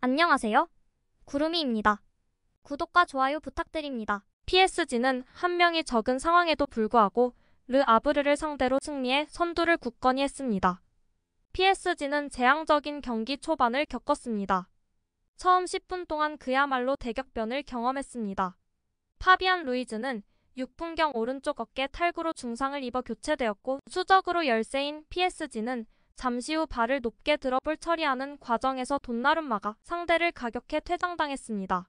안녕하세요. 구름이입니다. 구독과 좋아요 부탁드립니다. PSG는 한 명이 적은 상황에도 불구하고 르 아브르를 상대로 승리해 선두를 굳건히 했습니다. PSG는 재앙적인 경기 초반을 겪었습니다. 처음 10분 동안 그야말로 대격변을 경험했습니다. 파비안 루이즈는 6분경 오른쪽 어깨 탈구로 중상을 입어 교체되었고 수적으로 열세인 PSG는 잠시 후 발을 높게 들어 볼 처리하는 과정에서 돈나룸마가 상대를 가격해 퇴장당했습니다.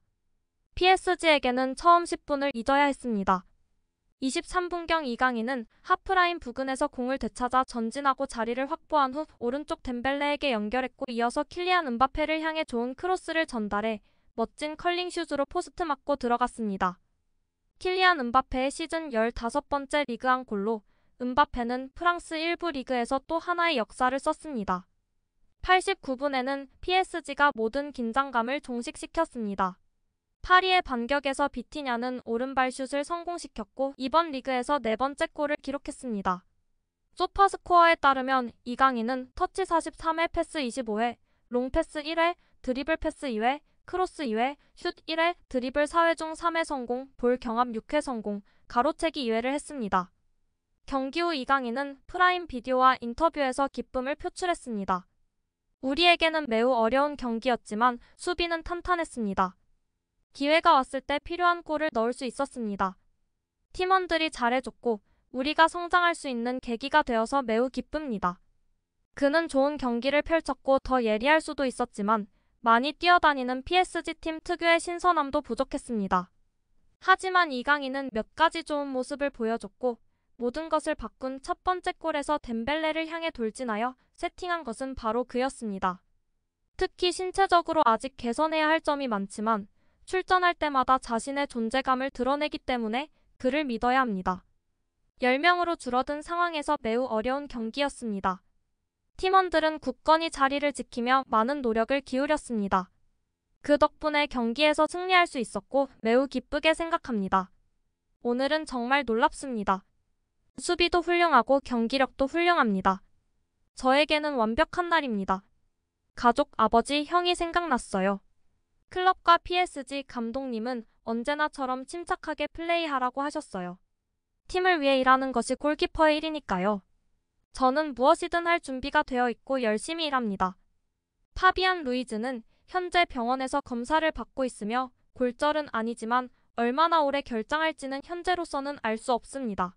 PSG에게는 처음 10분을 잊어야 했습니다. 23분경 이강인은 하프라인 부근에서 공을 되찾아 전진하고 자리를 확보한 후 오른쪽 덴벨레에게 연결했고 이어서 킬리안 음바페를 향해 좋은 크로스를 전달해 멋진 컬링슛으로 포스트 맞고 들어갔습니다. 킬리안 음바페의 시즌 15번째 리그안 골로 음바페는 프랑스 1부 리그에서 또 하나의 역사를 썼습니다. 89분에는 PSG가 모든 긴장감을 종식시켰습니다. 파리의 반격에서 비티냐는 오른발 슛을 성공시켰고 이번 리그에서 네 번째 골을 기록했습니다. 소파스코어에 따르면 이강인은 터치 43회, 패스 25회, 롱패스 1회, 드리블 패스 2회, 크로스 2회, 슛 1회, 드리블 4회 중 3회 성공, 볼 경합 6회 성공, 가로채기 2회를 했습니다. 경기 후 이강인은 프라임 비디오와 인터뷰에서 기쁨을 표출했습니다. 우리에게는 매우 어려운 경기였지만 수비는 탄탄했습니다. 기회가 왔을 때 필요한 골을 넣을 수 있었습니다. 팀원들이 잘해줬고 우리가 성장할 수 있는 계기가 되어서 매우 기쁩니다. 그는 좋은 경기를 펼쳤고 더 예리할 수도 있었지만 많이 뛰어다니는 PSG 팀 특유의 신선함도 부족했습니다. 하지만 이강인은 몇 가지 좋은 모습을 보여줬고 모든 것을 바꾼 첫 번째 골에서 덴벨레를 향해 돌진하여 세팅한 것은 바로 그였습니다. 특히 신체적으로 아직 개선해야 할 점이 많지만 출전할 때마다 자신의 존재감을 드러내기 때문에 그를 믿어야 합니다. 10명으로 줄어든 상황에서 매우 어려운 경기였습니다. 팀원들은 굳건히 자리를 지키며 많은 노력을 기울였습니다. 그 덕분에 경기에서 승리할 수 있었고 매우 기쁘게 생각합니다. 오늘은 정말 놀랍습니다. 수비도 훌륭하고 경기력도 훌륭합니다. 저에게는 완벽한 날입니다. 가족, 아버지, 형이 생각났어요. 클럽과 PSG 감독님은 언제나처럼 침착하게 플레이하라고 하셨어요. 팀을 위해 일하는 것이 골키퍼의 일이니까요. 저는 무엇이든 할 준비가 되어 있고 열심히 일합니다. 파비안 루이즈는 현재 병원에서 검사를 받고 있으며 골절은 아니지만 얼마나 오래 결장할지는 현재로서는 알 수 없습니다.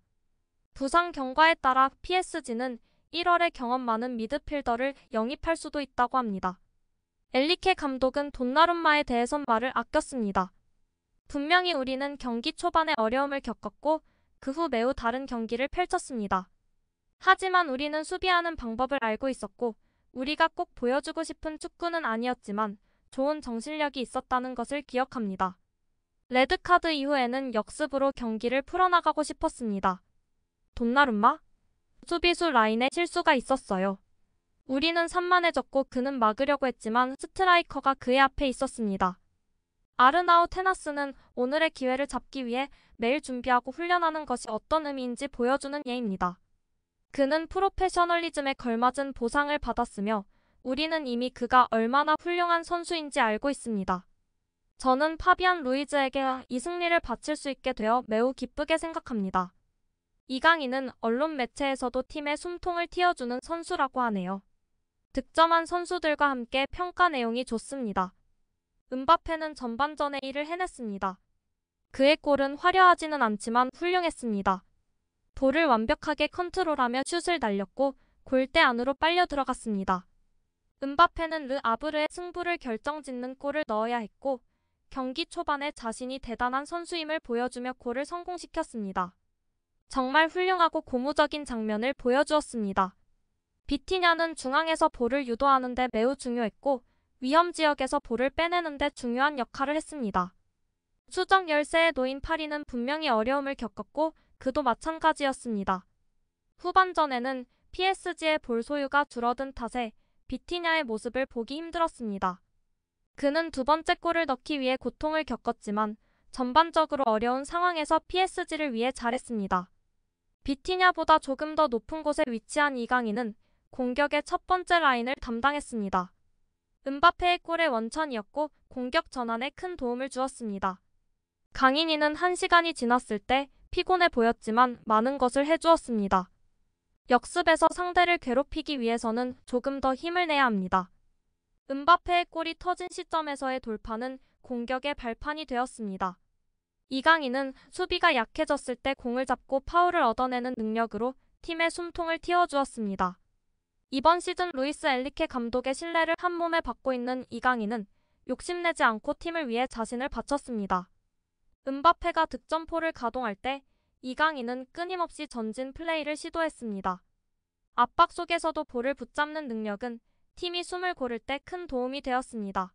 부상 경과에 따라 PSG는 1월에 경험 많은 미드필더를 영입할 수도 있다고 합니다. 엘리케 감독은 돈나룸마에 대해선 말을 아꼈습니다. 분명히 우리는 경기 초반에 어려움을 겪었고 그 후 매우 다른 경기를 펼쳤습니다. 하지만 우리는 수비하는 방법을 알고 있었고 우리가 꼭 보여주고 싶은 축구는 아니었지만 좋은 정신력이 있었다는 것을 기억합니다. 레드카드 이후에는 역습으로 경기를 풀어나가고 싶었습니다. 돈나룸마? 수비수 라인에 실수가 있었어요. 우리는 산만해졌고 그는 막으려고 했지만 스트라이커가 그의 앞에 있었습니다. 아르나우 테나스는 오늘의 기회를 잡기 위해 매일 준비하고 훈련하는 것이 어떤 의미인지 보여주는 예입니다. 그는 프로페셔널리즘에 걸맞은 보상을 받았으며 우리는 이미 그가 얼마나 훌륭한 선수인지 알고 있습니다. 저는 파비안 루이즈에게 이 승리를 바칠 수 있게 되어 매우 기쁘게 생각합니다. 이강인은 언론 매체에서도 팀의 숨통을 틔워주는 선수라고 하네요. 득점한 선수들과 함께 평가 내용이 좋습니다. 음바페는 전반전에 일을 해냈습니다. 그의 골은 화려하지는 않지만 훌륭했습니다. 볼을 완벽하게 컨트롤하며 슛을 날렸고 골대 안으로 빨려 들어갔습니다. 음바페는 르 아브르의 승부를 결정짓는 골을 넣어야 했고 경기 초반에 자신이 대단한 선수임을 보여주며 골을 성공시켰습니다. 정말 훌륭하고 고무적인 장면을 보여주었습니다. 비티냐는 중앙에서 볼을 유도하는 데 매우 중요했고 위험 지역에서 볼을 빼내는 데 중요한 역할을 했습니다. 수적 열세에 놓인 파리는 분명히 어려움을 겪었고 그도 마찬가지였습니다. 후반전에는 PSG의 볼 소유가 줄어든 탓에 비티냐의 모습을 보기 힘들었습니다. 그는 두 번째 골을 넣기 위해 고통을 겪었지만 전반적으로 어려운 상황에서 PSG를 위해 잘했습니다. 비티냐보다 조금 더 높은 곳에 위치한 이강인은 공격의 첫 번째 라인을 담당했습니다. 음바페의 골의 원천이었고 공격 전환에 큰 도움을 주었습니다. 강인이는 1시간이 지났을 때 피곤해 보였지만 많은 것을 해주었습니다. 역습에서 상대를 괴롭히기 위해서는 조금 더 힘을 내야 합니다. 음바페의 골이 터진 시점에서의 돌파는 공격의 발판이 되었습니다. 이강인은 수비가 약해졌을 때 공을 잡고 파울을 얻어내는 능력으로 팀의 숨통을 틔워주었습니다. 이번 시즌 루이스 엔리케 감독의 신뢰를 한몸에 받고 있는 이강인은 욕심내지 않고 팀을 위해 자신을 바쳤습니다. 음바페가 득점포를 가동할 때 이강인은 끊임없이 전진 플레이를 시도했습니다. 압박 속에서도 볼을 붙잡는 능력은 팀이 숨을 고를 때 큰 도움이 되었습니다.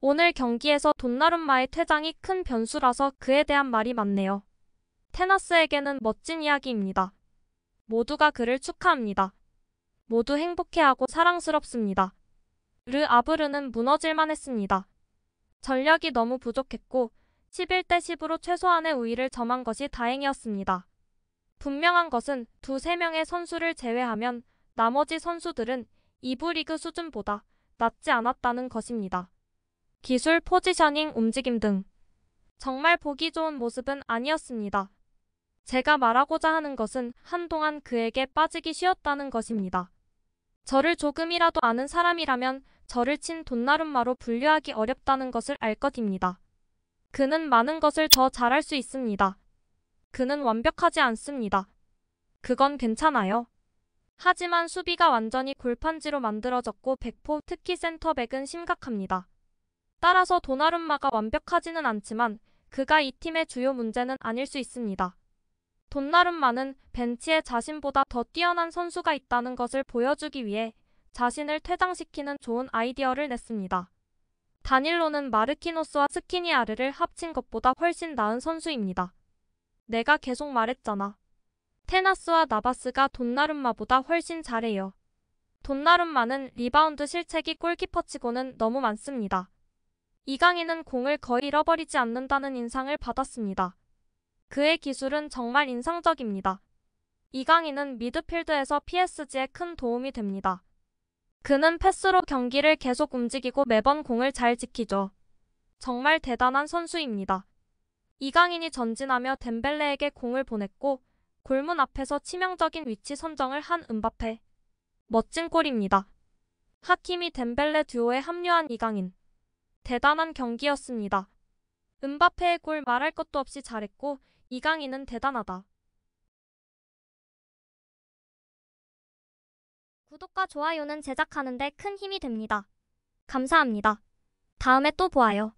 오늘 경기에서 돈나룸마의 퇴장이 큰 변수라서 그에 대한 말이 많네요. 테나스에게는 멋진 이야기입니다. 모두가 그를 축하합니다. 모두 행복해하고 사랑스럽습니다. 르 아브르는 무너질만 했습니다. 전력이 너무 부족했고 11대 10으로 최소한의 우위를 점한 것이 다행이었습니다. 분명한 것은 2~3명의 선수를 제외하면 나머지 선수들은 2부 리그 수준보다 낮지 않았다는 것입니다. 기술, 포지셔닝, 움직임 등 정말 보기 좋은 모습은 아니었습니다. 제가 말하고자 하는 것은 한동안 그에게 빠지기 쉬웠다는 것입니다. 저를 조금이라도 아는 사람이라면 저를 친 돈나룸마로 분류하기 어렵다는 것을 알 것입니다. 그는 많은 것을 더 잘할 수 있습니다. 그는 완벽하지 않습니다. 그건 괜찮아요. 하지만 수비가 완전히 골판지로 만들어졌고 백포, 특히 센터백은 심각합니다. 따라서 도나룸마가 완벽하지는 않지만 그가 이 팀의 주요 문제는 아닐 수 있습니다. 돈나룸마는 벤치에 자신보다 더 뛰어난 선수가 있다는 것을 보여주기 위해 자신을 퇴장시키는 좋은 아이디어를 냈습니다. 다닐로는 마르키노스와 스키니아르를 합친 것보다 훨씬 나은 선수입니다. 내가 계속 말했잖아. 테나스와 나바스가 돈나룸마보다 훨씬 잘해요. 돈나룸마는 리바운드 실책이 골키퍼치고는 너무 많습니다. 이강인은 공을 거의 잃어버리지 않는다는 인상을 받았습니다. 그의 기술은 정말 인상적입니다. 이강인은 미드필드에서 PSG에 큰 도움이 됩니다. 그는 패스로 경기를 계속 움직이고 매번 공을 잘 지키죠. 정말 대단한 선수입니다. 이강인이 전진하며 덴벨레에게 공을 보냈고 골문 앞에서 치명적인 위치 선정을 한 음바페. 멋진 골입니다. 하키미 덴벨레 듀오에 합류한 이강인. 대단한 경기였습니다. 음바페의 골 말할 것도 없이 잘했고 이강인은 대단하다. 구독과 좋아요는 제작하는 데 큰 힘이 됩니다. 감사합니다. 다음에 또 보아요.